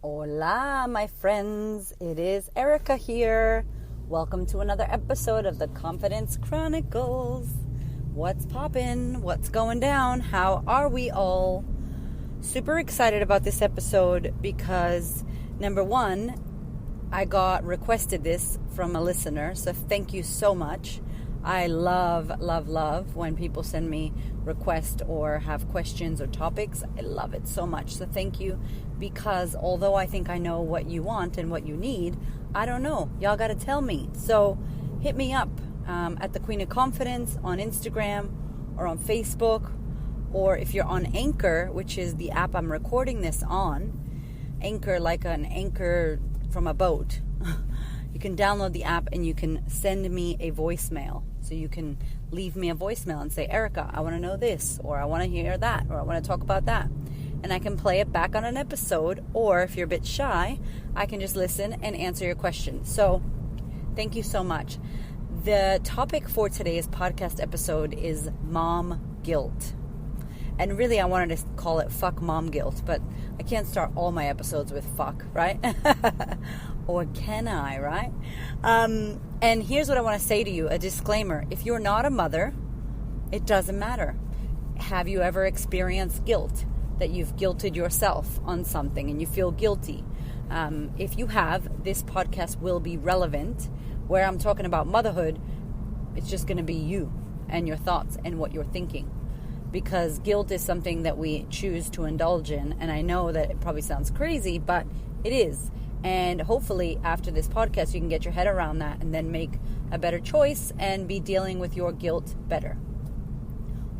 Hola, my friends. It is Erica here. Welcome to another episode of the Confidence Chronicles. What's poppin'? What's going down? How are we all? Super excited about this episode because, number one, I got requested this from a listener, so thank you so much. I love when people send me requests or have questions or topics. I love it so much. So thank you, because although I think I know what you want and what you need, I don't know. Y'all got to tell me. So hit me up at the Queen of Confidence on Instagram or on Facebook, or if you're on Anchor, which is the app I'm recording this on. Anchor, like an anchor from a boat. You can download the app and you can send me a voicemail. So you can leave me a voicemail and say, Erica, I want to know this, or I want to hear that, or I want to talk about that. And I can play it back on an episode, or if you're a bit shy, I can just listen and answer your questions. So thank you so much. The topic for today's podcast episode is mom guilt. And really, I wanted to call it fuck mom guilt, but I can't start all my episodes with fuck, right? Or can I, right? And here's what I want to say to you, a disclaimer. If you're not a mother, it doesn't matter. Have you ever experienced guilt, that you've guilted yourself on something and you feel guilty? If you have, this podcast will be relevant. Where I'm talking about motherhood, it's just going to be you and your thoughts and what you're thinking. Because guilt is something that we choose to indulge in. And I know that it probably sounds crazy, but it is. And hopefully after this podcast, you can get your head around that and then make a better choice and be dealing with your guilt better.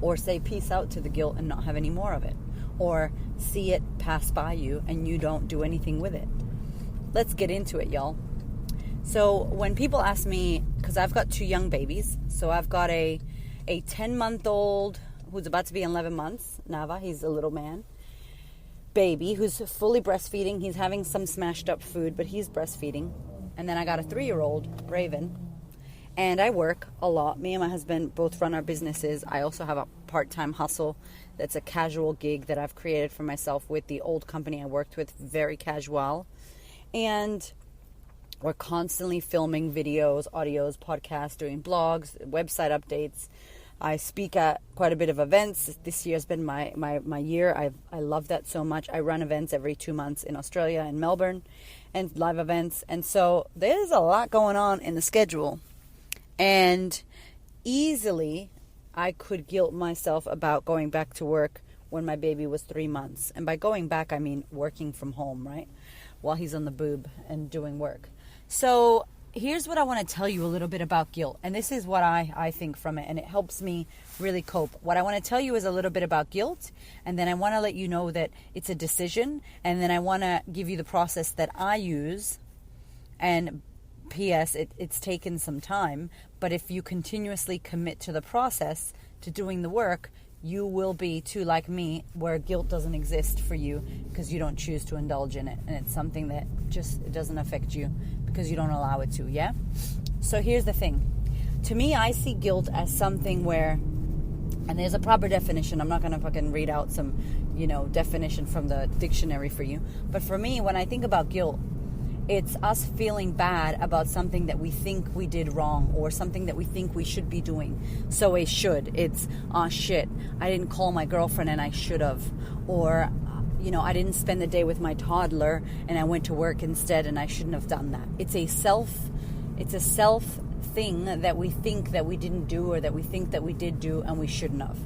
Or say peace out to the guilt and not have any more of it. Or see it pass by you and you don't do anything with it. Let's get into it, y'all. So when people ask me, because I've got 2 young babies. So I've got a 10-month-old who's about to be 11 months, Nava, he's a little man, baby who's fully breastfeeding. He's having some smashed up food, but he's breastfeeding. And then I got a 3-year-old, Raven, and I work a lot. Me and my husband both run our businesses. I also have a part-time hustle that's a casual gig that I've created for myself with the old company I worked with, very casual. And we're constantly filming videos, audios, podcasts, doing blogs, website updates. I speak at quite a bit of events. This year has been my year. I love that so much. I run events every 2 months in Australia and Melbourne, and live events. And so there's a lot going on in the schedule. And easily I could guilt myself about going back to work when my baby was 3 months. And by going back, I mean working from home, right? While he's on the boob and doing work. So here's what I want to tell you a little bit about guilt. And this is what I think from it. And it helps me really cope. What I want to tell you is a little bit about guilt. And then I want to let you know that it's a decision. And then I want to give you the process that I use. And P.S. It's taken some time. But if you continuously commit to the process, to doing the work, you will be too like me, where guilt doesn't exist for you because you don't choose to indulge in it. And it's something that just it doesn't affect you because you don't allow it to, yeah? So here's the thing. To me, I see guilt as something where, and there's a proper definition. I'm not going to fucking read out some, definition from the dictionary for you. But for me, when I think about guilt, it's us feeling bad about something that we think we did wrong or something that we think we should be doing. So a should. It's, oh shit, I didn't call my girlfriend and I should have. Or, I didn't spend the day with my toddler and I went to work instead and I shouldn't have done that. It's a self thing that we think that we didn't do or that we think that we did do and we shouldn't have.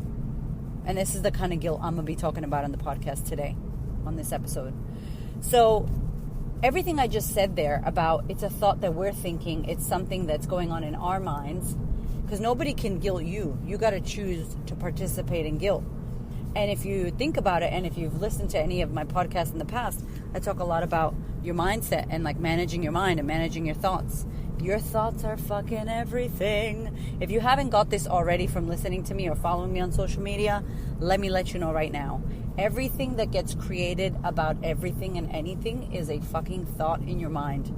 And this is the kind of guilt I'm going to be talking about on the podcast today, on this episode. So everything I just said there about it's a thought that we're thinking, it's something that's going on in our minds, because nobody can guilt you. You got to choose to participate in guilt. And if you think about it, and if you've listened to any of my podcasts in the past, I talk a lot about your mindset and like managing your mind and managing your thoughts. Your thoughts are fucking everything. If you haven't got this already from listening to me or following me on social media, let me let you know right now. Everything that gets created about everything and anything is a fucking thought in your mind.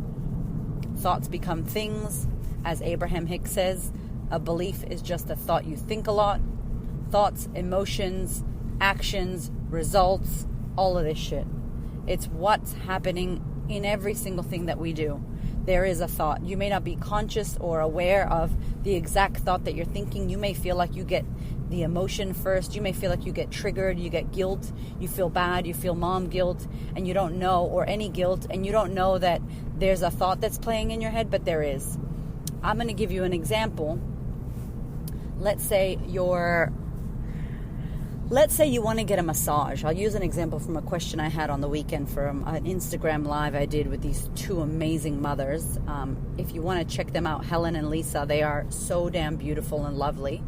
Thoughts become things. As Abraham Hicks says, a belief is just a thought you think a lot. Thoughts, emotions, actions, results, all of this shit. It's what's happening in every single thing that we do. There is a thought. You may not be conscious or aware of the exact thought that you're thinking. You may feel like you get the emotion first. You may feel like you get triggered, you get guilt, you feel bad, you feel mom guilt, and you don't know, or any guilt, and you don't know that there's a thought that's playing in your head, but there is. I'm going to give you an example. Let's say you want to get a massage. I'll use an example from a question I had on the weekend from an Instagram live I did with these two amazing mothers. If you want to check them out, Helen and Lisa, they are so damn beautiful and lovely.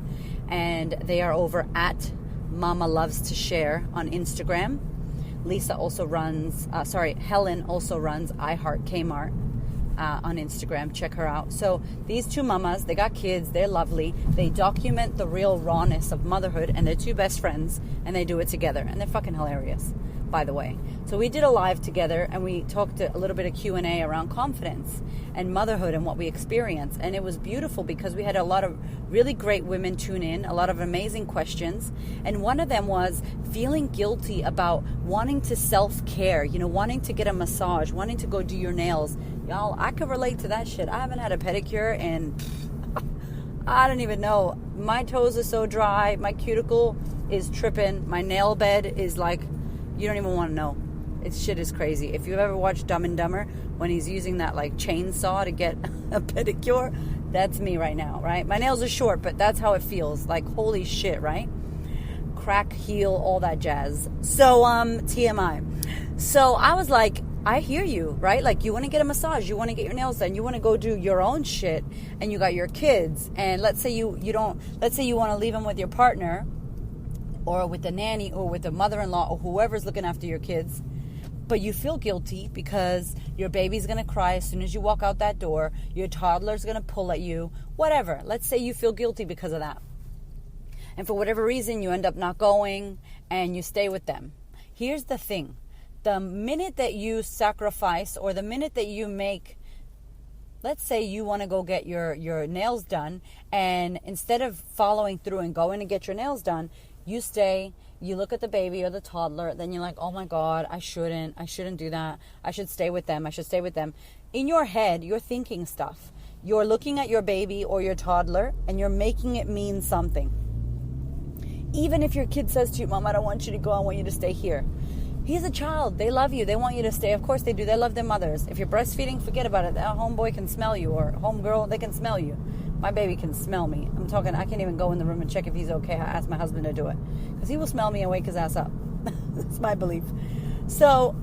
And they are over at Mama Loves to Share on Instagram. Helen also runs I Heart Kmart on Instagram. Check her out. So these two mamas, they got kids, they're lovely. They document the real rawness of motherhood, and they're two best friends, and they do it together. And they're fucking hilarious, by the way. So we did a live together, and we talked a little bit of Q&A around confidence and motherhood and what we experience. And it was beautiful because we had a lot of really great women tune in, a lot of amazing questions. And one of them was feeling guilty about wanting to self-care, wanting to get a massage, wanting to go do your nails. Y'all, I could relate to that shit. I haven't had a pedicure and I don't even know. My toes are so dry. My cuticle is tripping. My nail bed is like, you don't even want to know. Shit is crazy. If you've ever watched Dumb and Dumber, when he's using that like chainsaw to get a pedicure, that's me right now, right? My nails are short, but that's how it feels. Like, holy shit, right? Crack, heel, all that jazz. So, TMI. So I was like, I hear you, right? Like, you want to get a massage, you want to get your nails done, you want to go do your own shit, and you got your kids, and let's say you want to leave them with your partner, or with the nanny, or with the mother-in-law, or whoever's looking after your kids, but you feel guilty because your baby's going to cry as soon as you walk out that door, your toddler's going to pull at you, whatever. Let's say you feel guilty because of that. And for whatever reason, you end up not going, and you stay with them. Here's the thing. The minute that you sacrifice, or the minute that you make, let's say you want to go get your nails done, and instead of following through and going to get your nails done, you stay, you look at the baby or the toddler, then you're like, oh my God, I shouldn't do that. I should stay with them. In your head, you're thinking stuff. You're looking at your baby or your toddler, and you're making it mean something. Even if your kid says to you, Mom, I don't want you to go, I want you to stay here. He's a child. They love you. They want you to stay. Of course they do. They love their mothers. If you're breastfeeding, forget about it. That homeboy can smell you, or homegirl, they can smell you. My baby can smell me. I'm talking, I can't even go in the room and check if he's okay. I asked my husband to do it, because he will smell me and wake his ass up. That's my belief. So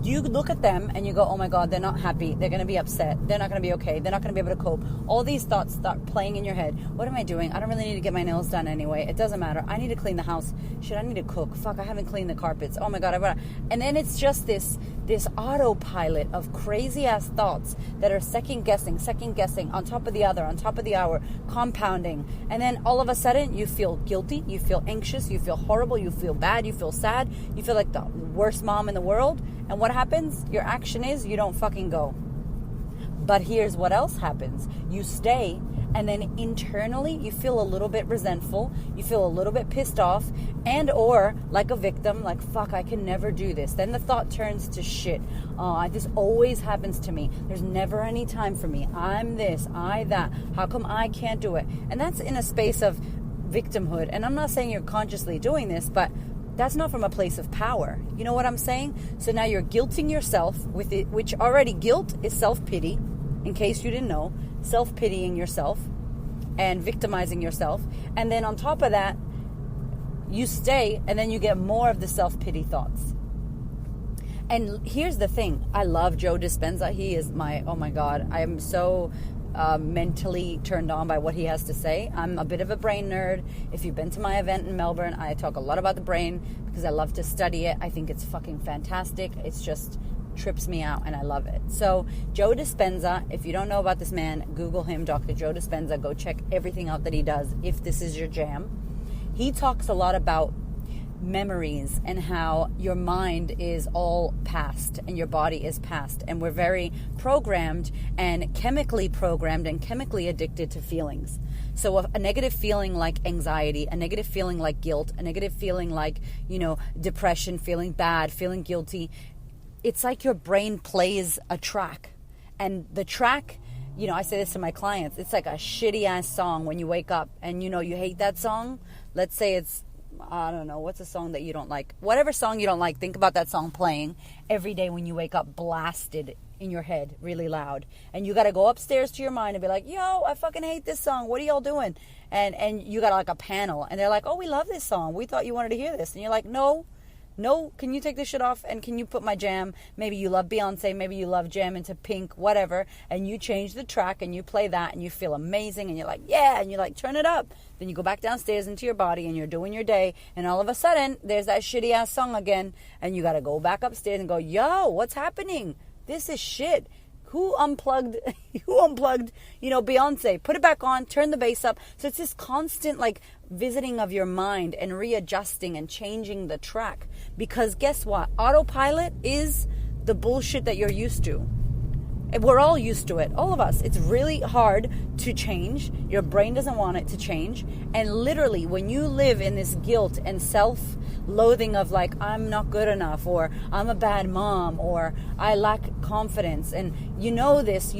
you look at them and you go, oh my God, they're not happy. They're going to be upset. They're not going to be okay. They're not going to be able to cope. All these thoughts start playing in your head. What am I doing? I don't really need to get my nails done anyway. It doesn't matter. I need to clean the house. Shit, I need to cook. Fuck, I haven't cleaned the carpets. Oh my God. And then it's just this autopilot of crazy ass thoughts that are second guessing, on top of the other, on top of the hour, compounding. And then all of a sudden you feel guilty. You feel anxious. You feel horrible. You feel bad. You feel sad. You feel like the worst mom in the world. And what happens? Your action is you don't fucking go. But here's what else happens. You stay, and then internally you feel a little bit resentful. You feel a little bit pissed off, and or like a victim, like, fuck, I can never do this. Then the thought turns to shit. This always happens to me. There's never any time for me. I'm this, I that. How come I can't do it? And that's in a space of victimhood. And I'm not saying you're consciously doing this, but that's not from a place of power. You know what I'm saying? So now you're guilting yourself with it, which already guilt is self-pity, in case you didn't know, self-pitying yourself and victimizing yourself. And then on top of that, you stay, and then you get more of the self-pity thoughts. And here's the thing. I love Joe Dispenza. He is oh my God, I am so mentally turned on by what he has to say. I'm a bit of a brain nerd. If you've been to my event in Melbourne, I talk a lot about the brain because I love to study it. I think it's fucking fantastic. It's just trips me out, and I love it. So Joe Dispenza, if you don't know about this man, Google him, Dr. Joe Dispenza. Go check everything out that he does if this is your jam. He talks a lot about memories and how your mind is all past and your body is past, and we're very programmed and chemically addicted to feelings. So a negative feeling like anxiety, a negative feeling like guilt, a negative feeling like, depression, feeling bad, feeling guilty, it's like your brain plays a track. And the track, I say this to my clients, it's like a shitty ass song when you wake up and you hate that song. Let's say it's, I don't know, what's a song that you don't like? Whatever song you don't like, think about that song playing every day when you wake up, blasted in your head really loud. And you got to go upstairs to your mind and be like, yo, I fucking hate this song. What are y'all doing? And you got like a panel and they're like, oh, we love this song. We thought you wanted to hear this. And you're like, no, can you take this shit off and can you put my jam? Maybe you love Beyonce, maybe you love Jam into Pink, whatever. And you change the track and you play that and you feel amazing and you're like, yeah, and you like turn it up. Then you go back downstairs into your body and you're doing your day. And all of a sudden, there's that shitty ass song again. And you got to go back upstairs and go, yo, what's happening? This is shit. Who unplugged, Beyonce? Put it back on, turn the bass up. So it's this constant, visiting of your mind and readjusting and changing the track. Because guess what? Autopilot is the bullshit that you're used to. And we're all used to it, all of us. It's really hard to change. Your brain doesn't want it to change. And literally, when you live in this guilt and self-loathing of I'm not good enough, or I'm a bad mom, or I lack confidence, and you know this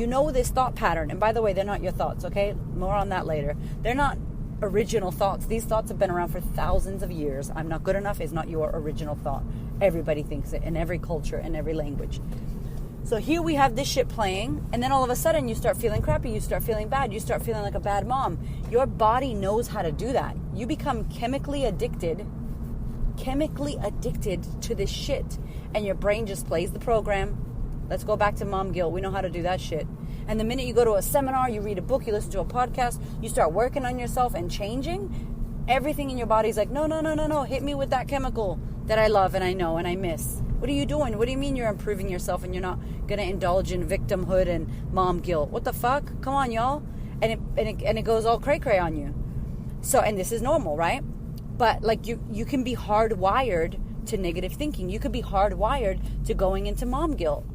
thought pattern. And by the way, they're not your thoughts, okay? More on that later. They're not original thoughts. These thoughts have been around for thousands of years. I'm not good enough is not your original thought. Everybody thinks it in every culture, in every language. So here we have this shit playing, and then all of a sudden you start feeling crappy, you start feeling bad, you start feeling like a bad mom. Your body knows how to do that. You become chemically addicted to this shit, and your brain just plays the program. Let's go back to mom guilt. We know how to do that shit. And the minute you go to a seminar, you read a book, you listen to a podcast, you start working on yourself and changing, everything in your body's like, no, hit me with that chemical that I love and I know and I miss. What are you doing? What do you mean you're improving yourself and you're not going to indulge in victimhood and mom guilt? What the fuck? Come on, y'all. And it goes all cray-cray on you. So, and this is normal, right? But you can be hardwired to negative thinking. You could be hardwired to going into mom guilt.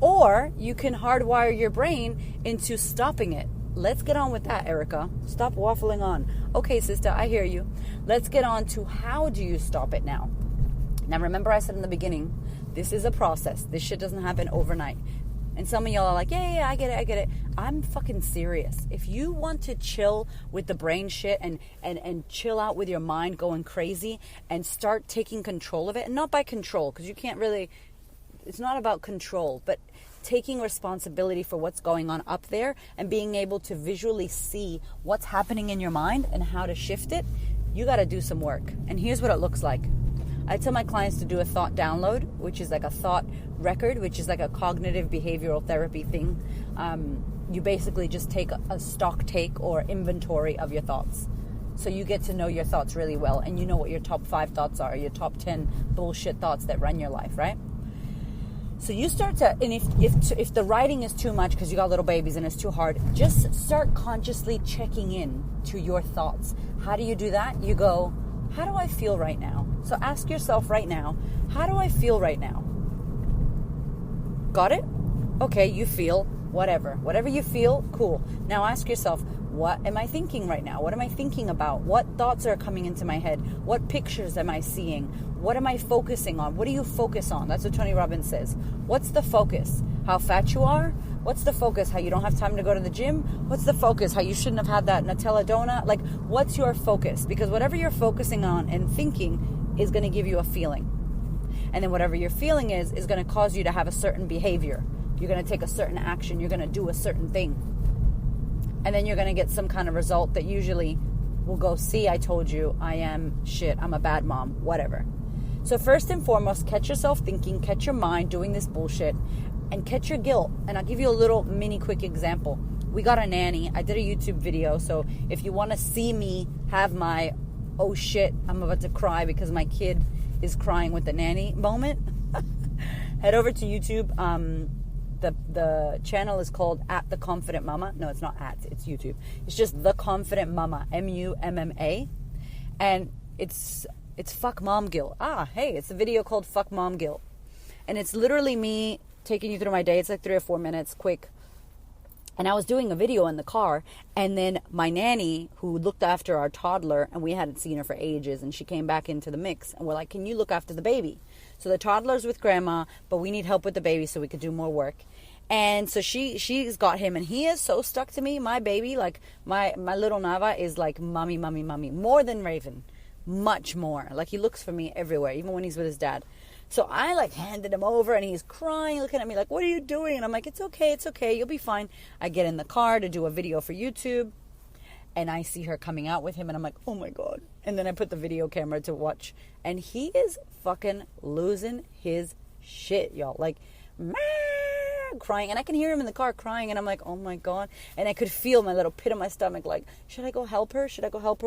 Or you can hardwire your brain into stopping it. Let's get on with that, Erica. Stop waffling on. Okay, sister, I hear you. Let's get on to how do you stop it now? Now, remember I said in the beginning, this is a process. This shit doesn't happen overnight. And some of y'all are like, yeah, I get it. I'm fucking serious. If you want to chill with the brain shit and chill out with your mind going crazy and start taking control of it, and not by control, because you can't really, it's not about control, but taking responsibility for what's going on up there and being able to visually see what's happening in your mind and how to shift it, you got to do some work. And here's what it looks like. I tell my clients to do a thought download, which is like a thought record, which is like a cognitive behavioral therapy thing. You basically just take a stock take or inventory of your thoughts. So you get to know your thoughts really well, and you know what your top 5 thoughts are, your top 10 bullshit thoughts that run your life, right? So you start to, and if the writing is too much because you got little babies and it's too hard, just start consciously checking in to your thoughts. How do you do that? You go, how do I feel right now? So ask yourself right now, how do I feel right now? Got it? Okay, you feel whatever. Whatever you feel, cool. Now ask yourself, what am I thinking right now? What am I thinking about? What thoughts are coming into my head? What pictures am I seeing? What am I focusing on? What do you focus on? That's what Tony Robbins says. What's the focus? How fat you are? What's the focus? How you don't have time to go to the gym? What's the focus? How you shouldn't have had that Nutella donut? Like, what's your focus? Because whatever you're focusing on and thinking is going to give you a feeling. And then whatever your feeling is going to cause you to have a certain behavior. You're going to take a certain action. You're going to do a certain thing. And then you're going to get some kind of result that usually will go, see, I told you, I am shit. I'm a bad mom, whatever. So first and foremost, catch yourself thinking, catch your mind doing this bullshit, and catch your guilt. And I'll give you a little mini quick example. We got a nanny. I did a YouTube video. So if you want to see me have my, oh shit, I'm about to cry because my kid is crying with the nanny moment, head over to YouTube. The channel is called @The Confident Mama. No, it's not it's YouTube. It's just The Confident Mama, MUMMA. And it's fuck mom guilt. Hey, it's a video called Fuck Mom Guilt. And it's literally me taking you through my day. It's like 3 or 4 minutes, quick. And I was doing a video in the car, and then my nanny, who looked after our toddler, and we hadn't seen her for ages, and she came back into the mix, and we're like, can you look after the baby? So the toddler's with grandma, but we need help with the baby so we could do more work. And so she's got him, and he is so stuck to me. My baby, like my little Nava is like mommy, more than Raven, much more. Like he looks for me everywhere, even when he's with his dad. So I like handed him over, and he's crying, looking at me like, what are you doing? And I'm like, it's okay, you'll be fine. I get in the car to do a video for YouTube, and I see her coming out with him, and I'm like, oh my God. And then I put the video camera to watch, and he is fucking losing his shit, y'all. Like, crying, and I can hear him in the car crying, and I'm like, oh my God. And I could feel my little pit in my stomach, like, should I go help her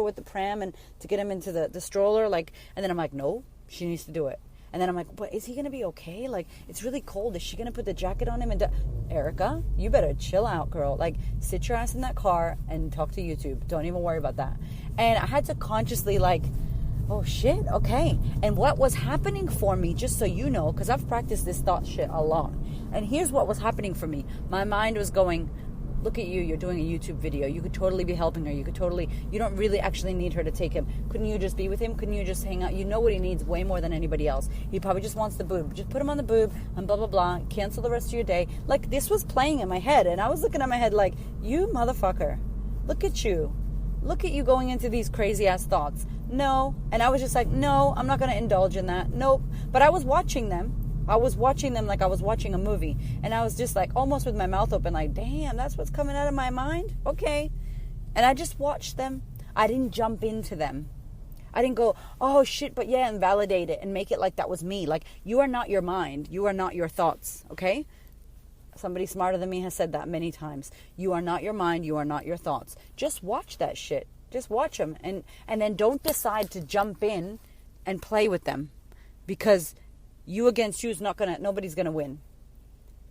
with the pram and to get him into the stroller? Like, and then I'm like, no, she needs to do it. And then I'm like, but is he gonna be okay? Like, it's really cold, is she gonna put the jacket on him? And Erica, you better chill out, girl. Like, sit your ass in that car and talk to YouTube. Don't even worry about that. And I had to consciously like, oh shit, okay. And what was happening for me, just so you know, because I've practiced this thought shit a lot, and here's what was happening for me. My mind was going, look at you, you're doing a YouTube video. You could totally be helping her. You don't really actually need her to take him. Couldn't you just be with him? Couldn't you just hang out? You know what he needs way more than anybody else. He probably just wants the boob. Just put him on the boob and blah, blah, blah. Cancel the rest of your day. Like, this was playing in my head, and I was looking at my head like, you motherfucker. Look at you. Look at you going into these crazy ass thoughts. No. And I was just like, no, I'm not going to indulge in that. Nope. But I was watching them. Like I was watching a movie. And I was just like, almost with my mouth open, like, damn, that's what's coming out of my mind? Okay. And I just watched them. I didn't jump into them. I didn't go, oh shit, but yeah, and validate it and make it like that was me. Like, you are not your mind. You are not your thoughts. Okay? Somebody smarter than me has said that many times. You are not your mind. You are not your thoughts. Just watch that shit. Just watch them. And then don't decide to jump in and play with them. Because you against you is nobody's going to win.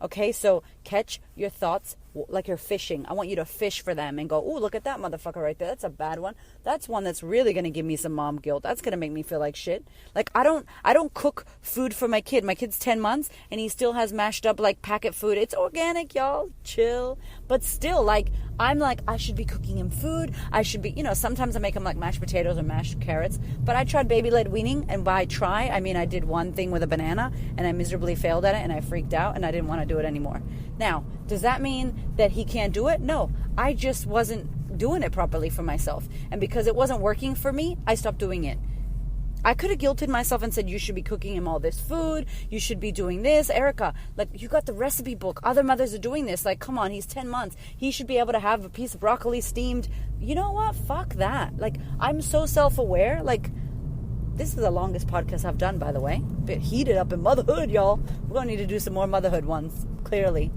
Okay, so catch your thoughts like you're fishing. I want you to fish for them and go, ooh, look at that motherfucker right there. That's a bad one. That's one that's really going to give me some mom guilt. That's going to make me feel like shit. Like, I don't cook food for my kid. My kid's 10 months and he still has mashed up like packet food. It's organic, y'all. Chill. But still, like, I'm like, I should be cooking him food. I should be, sometimes I make him like mashed potatoes or mashed carrots. But I tried baby-led weaning, and by try, I mean I did one thing with a banana and I miserably failed at it and I freaked out and I didn't want to do it anymore. Now, does that mean that he can't do it? No, I just wasn't doing it properly for myself. And because it wasn't working for me, I stopped doing it. I could have guilted myself and said, you should be cooking him all this food. You should be doing this. Erica, like, you got the recipe book. Other mothers are doing this. Like, come on, he's 10 months. He should be able to have a piece of broccoli steamed. You know what? Fuck that. Like, I'm so self-aware. Like, this is the longest podcast I've done, by the way. A bit heated up in motherhood, y'all. We're going to need to do some more motherhood ones, clearly.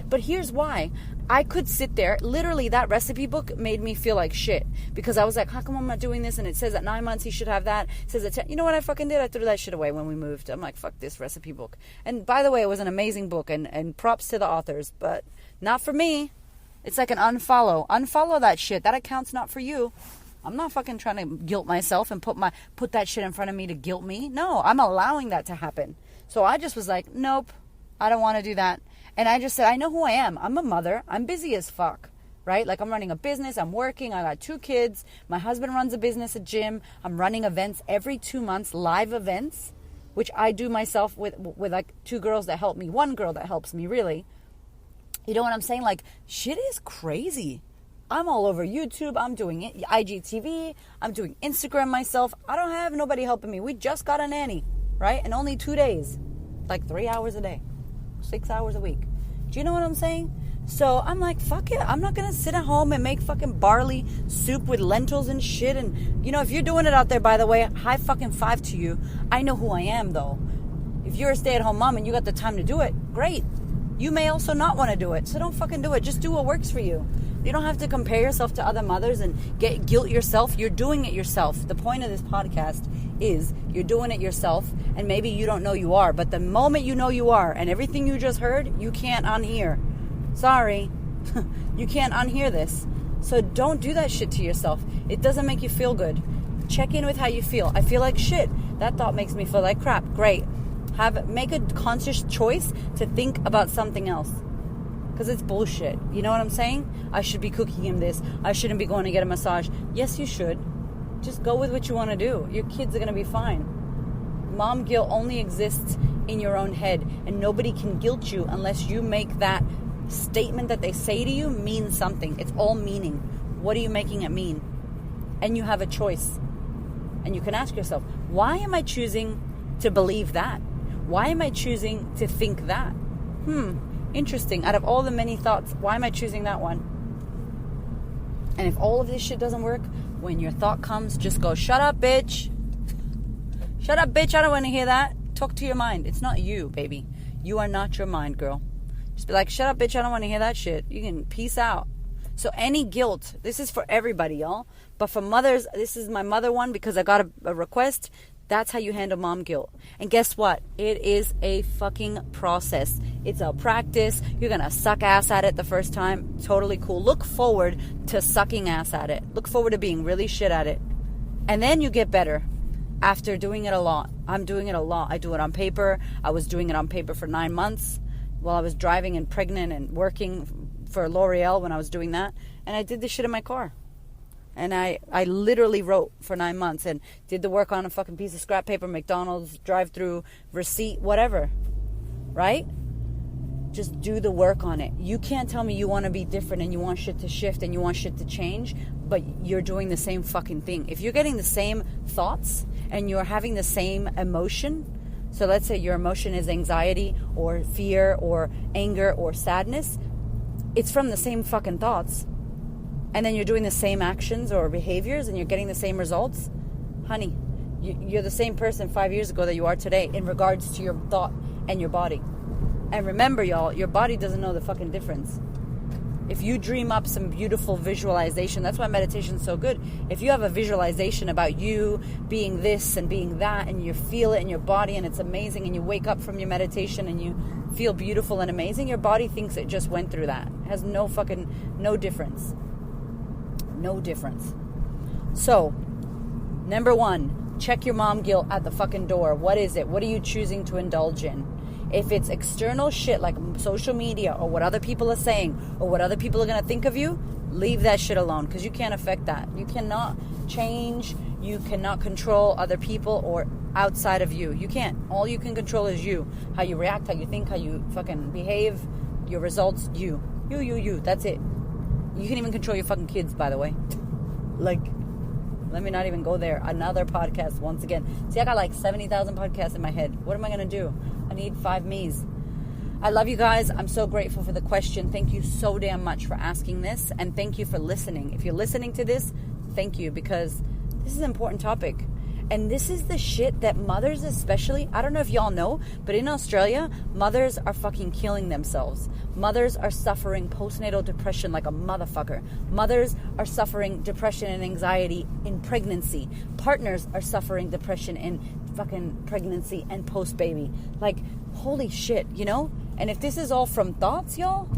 But here's why. I could sit there. Literally, that recipe book made me feel like shit. Because I was like, how come I'm not doing this? And it says at 9 months he should have that. It says at 10. You know what I fucking did? I threw that shit away when we moved. I'm like, fuck this recipe book. And by the way, it was an amazing book. And props to the authors. But not for me. It's like an unfollow. Unfollow that shit. That account's not for you. I'm not fucking trying to guilt myself and put that shit in front of me to guilt me. No, I'm allowing that to happen. So I just was like, nope, I don't want to do that. And I just said, I know who I am. I'm a mother. I'm busy as fuck, right? Like, I'm running a business. I'm working. I got 2 kids. My husband runs a business, a gym. I'm running events every 2 months, live events, which I do myself with like 2 girls that help me. 1 girl that helps me, really. You know what I'm saying? Like, shit is crazy. I'm all over YouTube. I'm doing it, IGTV. I'm doing Instagram myself. I don't have nobody helping me. We just got a nanny, right? And only 2 days, like 3 hours a day, 6 hours a week. Do you know what I'm saying? So I'm like, fuck it. I'm not going to sit at home and make fucking barley soup with lentils and shit. And, if you're doing it out there, by the way, high fucking five to you. I know who I am, though. If you're a stay-at-home mom and you got the time to do it, great. You may also not want to do it. So don't fucking do it. Just do what works for you. You don't have to compare yourself to other mothers and guilt yourself. You're doing it yourself. The point of this podcast is you're doing it yourself, and maybe you don't know you are, but the moment you know you are, and everything you just heard, you can't unhear. Sorry. You can't unhear this. So don't do that shit to yourself. It doesn't make you feel good. Check in with how you feel. I feel like shit. That thought makes me feel like crap. Great. Make a conscious choice to think about something else. Because it's bullshit. You know what I'm saying? I should be cooking him this. I shouldn't be going to get a massage. Yes, you should. Just go with what you want to do. Your kids are going to be fine. mom guilt only exists in your own head, and nobody can guilt you unless you make that statement that they say to you mean something. It's all meaning. What are you making it mean? And you have a choice. And you can ask yourself, why am I choosing to believe that? Why am I choosing to think that? Interesting. Out of all the many thoughts, why am I choosing that one? And if all of this shit doesn't work, when your thought comes, just go, shut up, bitch. Shut up, bitch. I don't want to hear that. Talk to your mind. It's not you, baby. You are not your mind, girl. Just be like, shut up, bitch. I don't want to hear that shit. You can peace out. So any guilt, this is for everybody, y'all. But for mothers, this is my mother one because I got a request. That's how you handle mom guilt. And guess what? It is a fucking process. It's a practice. You're going to suck ass at it the first time. Totally cool. Look forward to sucking ass at it. Look forward to being really shit at it. And then you get better after doing it a lot. I'm doing it a lot. I do it on paper. I was doing it on paper for 9 months while I was driving and pregnant and working for L'Oreal when I was doing that. And I did this shit in my car. And I literally wrote for 9 months and did the work on a fucking piece of scrap paper, McDonald's, drive-through, receipt, whatever. Right? Just do the work on it. You can't tell me you want to be different and you want shit to shift and you want shit to change, but you're doing the same fucking thing. If you're getting the same thoughts and you're having the same emotion, so let's say your emotion is anxiety or fear or anger or sadness, it's from the same fucking thoughts. And then you're doing the same actions or behaviors and you're getting the same results, honey, you're the same person 5 years ago that you are today in regards to your thought and your body. And remember, y'all, your body doesn't know the fucking difference. If you dream up some beautiful visualization, that's why meditation's so good. If you have a visualization about you being this and being that and you feel it in your body and it's amazing and you wake up from your meditation and you feel beautiful and amazing, your body thinks it just went through that. It has no difference. No difference. So, number one, check your mom guilt at the fucking door. What is it? What are you choosing to indulge in? If it's external shit like social media or what other people are saying or what other people are going to think of you, leave that shit alone because you can't affect that. You cannot change. You cannot control other people or outside of you. You can't. All you can control is you. How you react, how you think, how you fucking behave, your results, you. You. That's it. You can even control your fucking kids, by the way. Like, let me not even go there. Another podcast once again. See, I got like 70,000 podcasts in my head. What am I going to do? I need 5 me's. I love you guys. I'm so grateful for the question. Thank you so damn much for asking this. And thank you for listening. If you're listening to this, thank you because this is an important topic. And this is the shit that mothers especially, I don't know if y'all know, but in Australia, mothers are fucking killing themselves. Mothers are suffering postnatal depression like a motherfucker. Mothers are suffering depression and anxiety in pregnancy. Partners are suffering depression in fucking pregnancy and post-baby. Like, holy shit, you know? And if this is all from thoughts, y'all,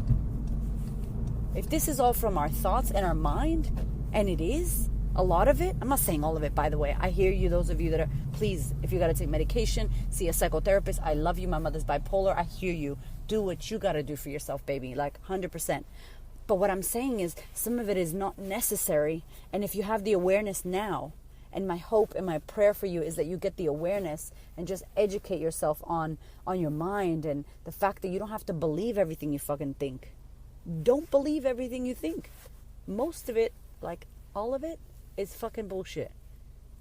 if this is all from our thoughts and our mind, and it is, a lot of it, I'm not saying all of it, by the way. I hear you, those of you that are, please, if you got to take medication, see a psychotherapist. I love you. My mother's bipolar. I hear you. Do what you got to do for yourself, baby, like 100%. But what I'm saying is some of it is not necessary. And if you have the awareness now, and my hope and my prayer for you is that you get the awareness and just educate yourself on your mind and the fact that you don't have to believe everything you fucking think. Don't believe everything you think. Most of it, like all of it, is fucking bullshit.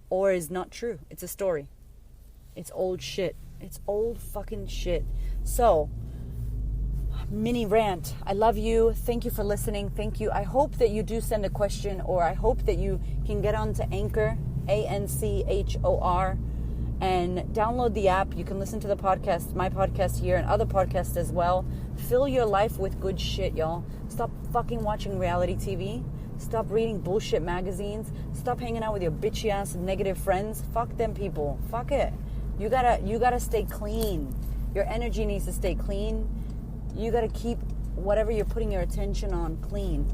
Or is not true. It's a story. It's old shit. It's old fucking shit. So, mini rant. I love you. Thank you for listening. Thank you. I hope that you do send a question, or I hope that you can get onto Anchor, Anchor, and download the app. You can listen to the podcast, my podcast here, and other podcasts as well. Fill your life with good shit, y'all. Stop fucking watching reality TV. Stop reading bullshit magazines. Stop hanging out with your bitchy ass negative friends. Fuck them people. Fuck it. You gotta stay clean. Your energy needs to stay clean. You gotta keep whatever you're putting your attention on clean.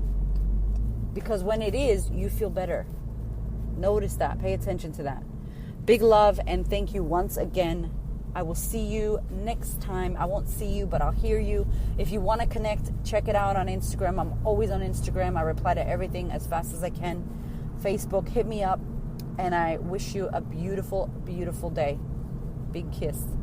Because when it is, you feel better. Notice that. Pay attention to that. Big love and thank you once again. I will see you next time. I won't see you, but I'll hear you. If you want to connect, check it out on Instagram. I'm always on Instagram. I reply to everything as fast as I can. Facebook, hit me up. And I wish you a beautiful, beautiful day. Big kiss.